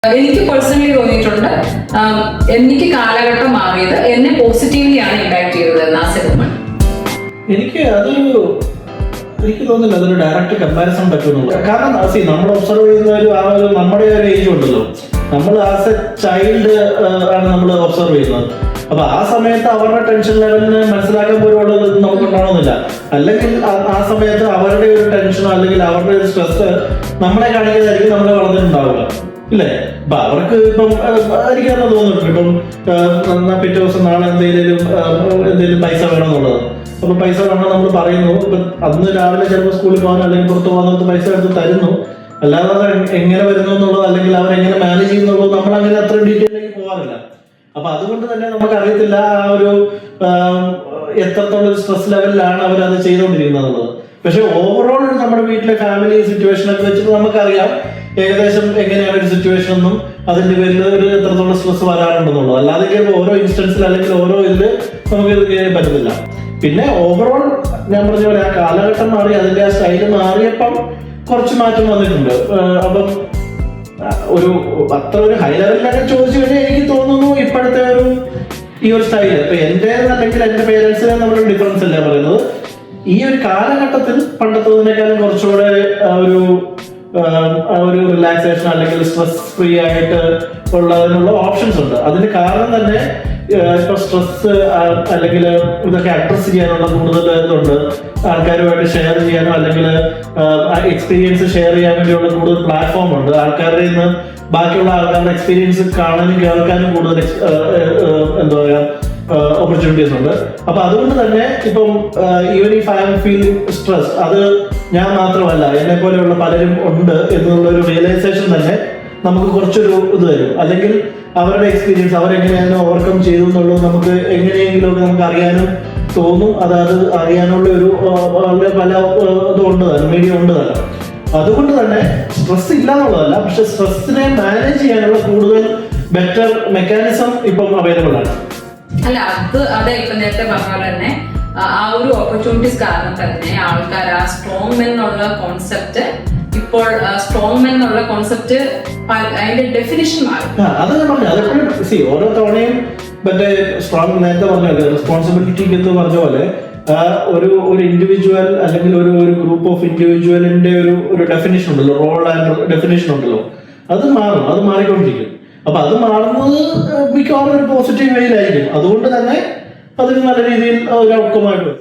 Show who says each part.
Speaker 1: എനിക്ക് പേഴ്സണലി തോന്നിയിട്ടുണ്ട് എനിക്ക് കാലഘട്ടം മാറിയത് എന്നെ പോസിറ്റീവ്ലി ആണ് ഇമ്പാക്ട് ചെയ്തത് എന്ന് ആ സിനിമ.
Speaker 2: എനിക്ക് തോന്നുന്നില്ല അതൊരു ഡയറക്റ്റ് കമ്പാരിസൺ പറ്റുന്നുള്ളൂ. കാരണം നമ്മൾ ഒബ്സർവ് ചെയ്യുന്ന നമ്മുടെ ഒരു ഏജ് ഉണ്ടല്ലോ, നമ്മൾ ആസ് എ ചൈൽഡ് ആണ് നമ്മൾ ഒബ്സർവ് ചെയ്യുന്നത്. അപ്പൊ ആ സമയത്ത് അവരുടെ ടെൻഷൻ ലെവലിന് മനസ്സിലാക്കാൻ പോലുള്ളത് നമുക്ക് ഉണ്ടാവുന്നില്ല. അല്ലെങ്കിൽ ആ സമയത്ത് അവരുടെ ഒരു ടെൻഷനോ അല്ലെങ്കിൽ അവരുടെ ഒരു സ്ട്രെസ് നമ്മളെ കാണിക്കുന്നതായിരിക്കും നമ്മളെ വളർന്നിട്ടുണ്ടാവുക, ഇല്ലേ? അപ്പൊ അവർക്ക് ഇപ്പം എനിക്കത് തോന്നിട്ടുണ്ട്, ഇപ്പം പിറ്റേ ദിവസം നാളെ എന്തെങ്കിലും പൈസ വേണമെന്നുള്ളത്. അപ്പൊ പൈസ വേണം നമ്മൾ പറയുന്നു, ഇപ്പൊ അന്ന് രാവിലെ ചിലപ്പോൾ സ്കൂളിൽ പോകാനോ അല്ലെങ്കിൽ പുറത്ത് പോകാനോ പൈസ എടുത്ത് തരുന്നു. അല്ലാതെ അത് എങ്ങനെ വരുന്നു എന്നുള്ളത് അല്ലെങ്കിൽ അവരെങ്ങനെ മാനേജ് ചെയ്യുന്നുള്ളത് നമ്മൾ അങ്ങനെ അത്ര ഡീറ്റെയിലേക്ക് പോകാറില്ല. അപ്പൊ അതുകൊണ്ട് തന്നെ നമുക്ക് അറിയത്തില്ല ആ ഒരു എത്രത്തോളം സ്ട്രെസ് ലെവലിലാണ് അവരത് ചെയ്തുകൊണ്ടിരിക്കുന്നത് എന്നുള്ളത്. പക്ഷെ ഓവറോൾ നമ്മുടെ വീട്ടിലെ ഫാമിലി സിറ്റുവേഷൻ ഒക്കെ വെച്ചിട്ട് നമുക്കറിയാം ഏകദേശം എങ്ങനെയാണ് ഒരു സിറ്റുവേഷൻ എന്നും അതിന്റെ പേരിൽ ഒരു എത്രത്തോളം സ്ട്രെസ് വരാറുണ്ടെന്നുള്ളത്. അല്ലാതെ ഓരോ ഇൻസ്റ്റൻസിൽ അല്ലെങ്കിൽ ഓരോ ഇതിൽ നമുക്ക് ഇത് ചെയ്യാൻ പറ്റുന്നില്ല. പിന്നെ ഓവറോൾ ഞാൻ പറഞ്ഞ പോലെ ആ കാലഘട്ടം മാറി, അതിന്റെ ആ സ്റ്റൈല് മാറിയപ്പം കുറച്ച് മാറ്റം വന്നിട്ടുണ്ട്. അപ്പം അത്ര ഒരു ഹൈ ലെവലിലൊക്കെ ചോദിച്ചു കഴിഞ്ഞാൽ എനിക്ക് തോന്നുന്നു ഇപ്പോഴത്തെ ഈ ഒരു സ്റ്റൈല് ഇപ്പൊ എന്റെ അല്ലെങ്കിൽ എന്റെ പേരൻസിനെ നമ്മളൊരു ഡിഫറൻസ് അല്ലേ പറയുന്നത്. ഈ ഒരു കാലഘട്ടത്തിൽ പണ്ടത്തതിനേക്കാളും കുറച്ചുകൂടെ ഒരു റിലാക്സേഷൻ അല്ലെങ്കിൽ സ്ട്രെസ് ഫ്രീ ആയിട്ട് ഉള്ളതിനുള്ള ഓപ്ഷൻസ് ഉണ്ട്. അതിന് കാരണം തന്നെ ഇപ്പൊ സ്ട്രെസ് അല്ലെങ്കിൽ ഇതൊക്കെ അഡ്രസ് ചെയ്യാനുള്ള കൂടുതൽ ഇതുണ്ട്. ആൾക്കാരുമായിട്ട് ഷെയർ ചെയ്യാനോ അല്ലെങ്കിൽ എക്സ്പീരിയൻസ് ഷെയർ ചെയ്യാൻ വേണ്ടിയുള്ള കൂടുതൽ പ്ലാറ്റ്ഫോം ഉണ്ട്. ആൾക്കാരുടെ നിന്ന് ബാക്കിയുള്ള ആൾക്കാരുടെ എക്സ്പീരിയൻസ് കാണാനും കേൾക്കാനും കൂടുതൽ എന്താ പറയാ ഓപ്പർച്യൂണിറ്റീസ് ഉണ്ട്. അപ്പൊ അതുകൊണ്ട് തന്നെ ഇപ്പം even if I am feeling stress, അത് ഞാൻ മാത്രമല്ല എന്നെ പോലെയുള്ള പലരും ഉണ്ട് എന്നുള്ള ഒരു റിയലൈസേഷൻ തന്നെ നമുക്ക് കുറച്ചൊരു ഇത് തരും. അല്ലെങ്കിൽ അവരുടെ എക്സ്പീരിയൻസ് അവരെങ്ങനെയാണ് ഓവർകം ചെയ്തു എന്നുള്ളത് നമുക്ക് എങ്ങനെയെങ്കിലും ഒക്കെ നമുക്ക് അറിയാനും തോന്നും. അത് അറിയാനുള്ള ഒരു പല ഇതുണ്ട് തന്നെ, മീഡിയ ഉണ്ട് തന്നെ. അതുകൊണ്ട് തന്നെ സ്ട്രെസ് ഇല്ല എന്നുള്ളതല്ല, പക്ഷെ സ്ട്രെസ്സിനെ മാനേജ് ചെയ്യാനുള്ള കൂടുതൽ ബെറ്റർ മെക്കാനിസം ഇപ്പം അവൈലബിൾ ആണ്.
Speaker 1: അല്ല അതെ ഇപ്പൊ നേരത്തെ പറഞ്ഞ പോലെ തന്നെ ആ ഒരു ഓപ്പർച്യൂണിറ്റീസ് കാരണം തന്നെ ആൾക്കാർ ആ സ്ട്രോങ് മെൻ എന്നുള്ള കോൺസെപ്റ്റ് ഇപ്പോൾ സ്ട്രോങ് മെൻ എന്നുള്ള കോൺസെപ്റ്റ് അതിന്റെ ഡെഫിനിഷൻ മാറി.
Speaker 2: അത് ഞാൻ പറഞ്ഞു, അതെപ്പോഴും ഓരോ തവണയും മറ്റേ സ്ട്രോങ് നേരത്തെ പറഞ്ഞ റെസ്പോൺസിബിലിറ്റി എന്ന് പറഞ്ഞ പോലെ ഒരു ഇൻഡിവിജ്വൽ അല്ലെങ്കിൽ ഒരു ഗ്രൂപ്പ് ഓഫ് ഇൻഡിവിജ്വലിന്റെ ഒരു ഡെഫിനിഷൻ ഉണ്ടല്ലോ, റോൾ ആൻഡ് ഡെഫിനിഷൻ ഉണ്ടല്ലോ, അത് മാറിക്കൊണ്ടിരിക്കും. അപ്പൊ അത് മാറുന്നത് മിക്കവാറും ഒരു പോസിറ്റീവ് വേയിലായിരിക്കും. അതുകൊണ്ട് തന്നെ അതിന് നല്ല രീതിയിൽ ഒരു ഔട്ട്കം ആയിട്ട് വരും.